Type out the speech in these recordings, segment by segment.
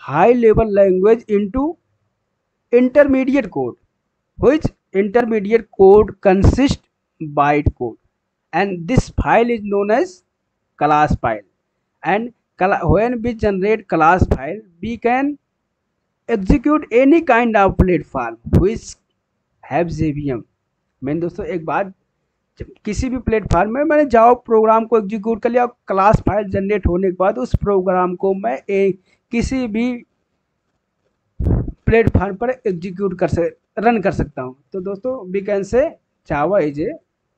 high level language into intermediate code, which intermediate code consists bytecode, and this file is known as class file. And when we generate class file, we can execute any kind of platform which have JVM। मैंने दोस्तों एक बार किसी भी platform में मैंने Java program को execute कर लिया, क्लास फाइल जनरेट होने के बाद उस प्रोग्राम को मैं किसी भी प्लेटफॉर्म पर एग्जीक्यूट रन कर सकता हूं। तो दोस्तों we can say Java is a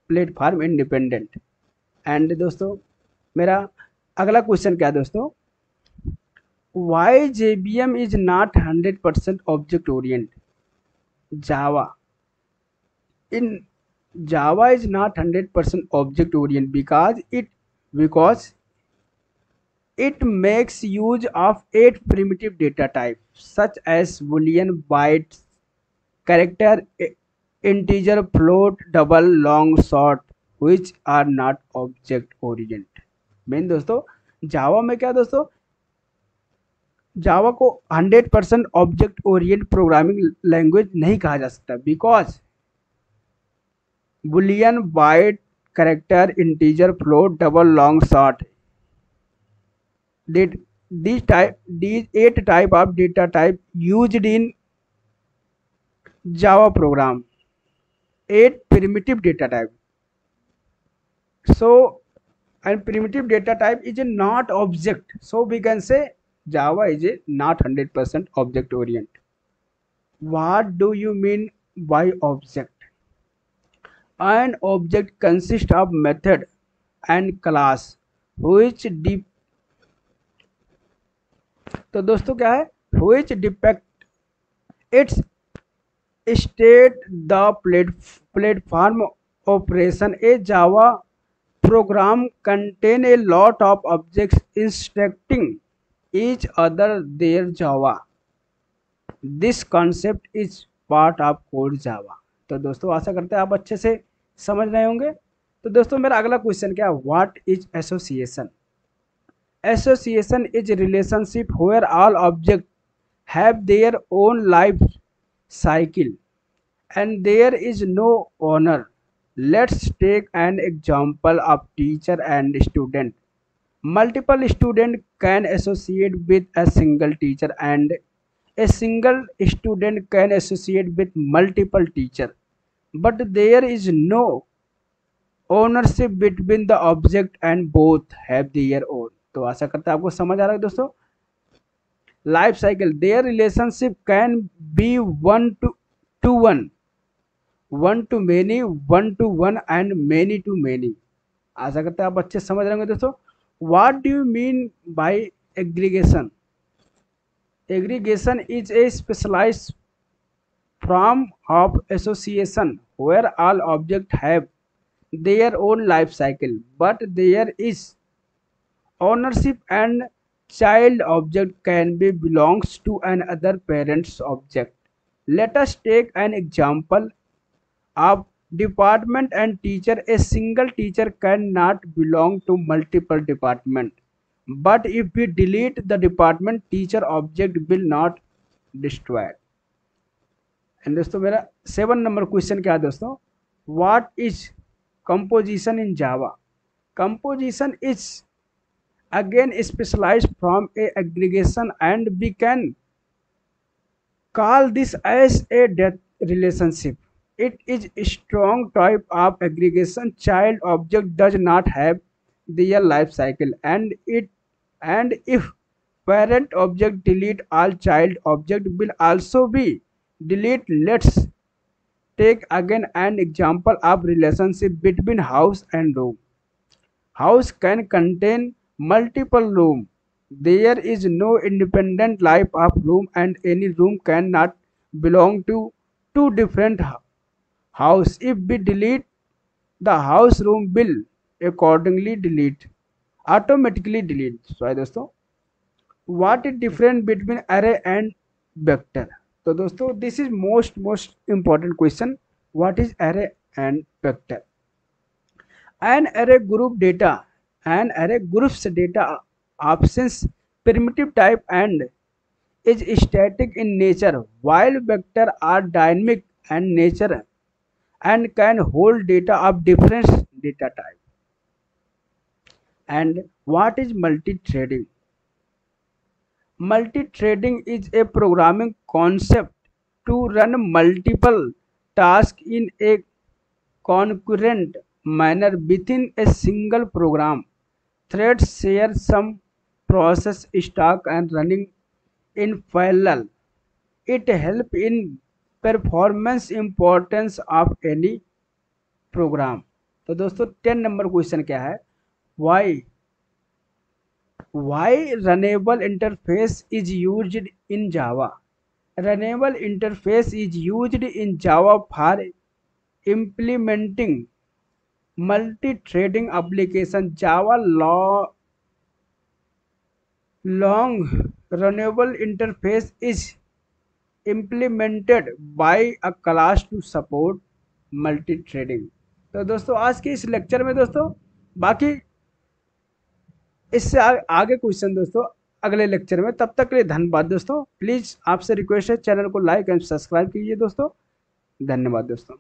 platform independent. And दोस्तों मेरा अगला क्वेश्चन क्या है दोस्तों, why JVM is not 100% object orient. Java Java is not 100% object oriented because it makes use of 8 primitive data types such as boolean, bytes, character, integer, float, double, long, short, which are not object oriented। Main दोस्तों जावा में क्या दोस्तों, जावा को 100% object Orient programming language नहीं कहा जा सकता, because boolean, byte, character, integer, float, double, long, short, these 8 type of data type used in Java program, 8 primitive data type. So and primitive data type is a not object, so we can say Java is a not 100% object orient। What do you mean by object? An object consists of method and class which तो दोस्तों क्या है, which depict its state the platform operation। A Java program contain a lot of objects instructing each other their Java। This concept is part of core Java। तो दोस्तों आशा करते हैं आप अच्छे से समझ रहे होंगे। तो दोस्तों मेरा अगला क्वेश्चन क्या है, what is association. Association is relationship where all object have their own life cycle and there is no owner. Let's take an example of teacher and student. Multiple student can associate with a single teacher and a single student can associate with multiple teacher, but there is no ownership between the object and both have their own। तो आशा करता है आपको समझ आ रहा है दोस्तों। Life cycle, their relationship can be one to one, one to many, one to one and many to many. आशा करता है आप अच्छे समझ रहे होंगे दोस्तों। What do you mean by aggregation. Aggregation is a specialized form of association where all objects have their own life cycle, but there is ownership and child object can be belongs to another parent's object। Let us take an example of department and teacher। A single teacher cannot belong to multiple departments, but if we delete the department teacher object will not destroyed। And दोस्तों मेरा 7 number question क्या है दोस्तों, what is composition in Java. Composition is again specialized from a aggregation and we can call this as a death relationship। It is a strong type of aggregation। Child object does not have their life cycle and if parent object delete all child object will also be delete। Let's take again an example of relationship between house and room। House can contain multiple room, there is no independent life of room and any room cannot belong to two different house। If we delete the house, room will accordingly delete, automatically delete। Sorry दोस्तों, what is different between अरे and vector. तो दोस्तों this is most important question, what is अरे and vector. N अरे group data, N अरे groups data options primitive type and is static in nature, while vector are dynamic and nature and can hold data of different data type. And what is multi-threading? Multi-threading is a programming concept to run multiple tasks in a concurrent manner within a single program. Threads share some process stack and running in parallel. It helps in performance importance of any program. तो दोस्तों 10 number question क्या है, why runnable interface is used in Java. Runnable interface is used in Java for implementing multi-threading application. Java long runnable interface is implemented by a class to support multi-threading. तो दोस्तों आज के इस lecture में दोस्तों बाकी इससे आगे क्वेश्चन दोस्तों अगले लेक्चर में। तब तक के लिए धन्यवाद दोस्तों। प्लीज़ आपसे रिक्वेस्ट है चैनल को लाइक एंड सब्सक्राइब कीजिए दोस्तों। धन्यवाद दोस्तों।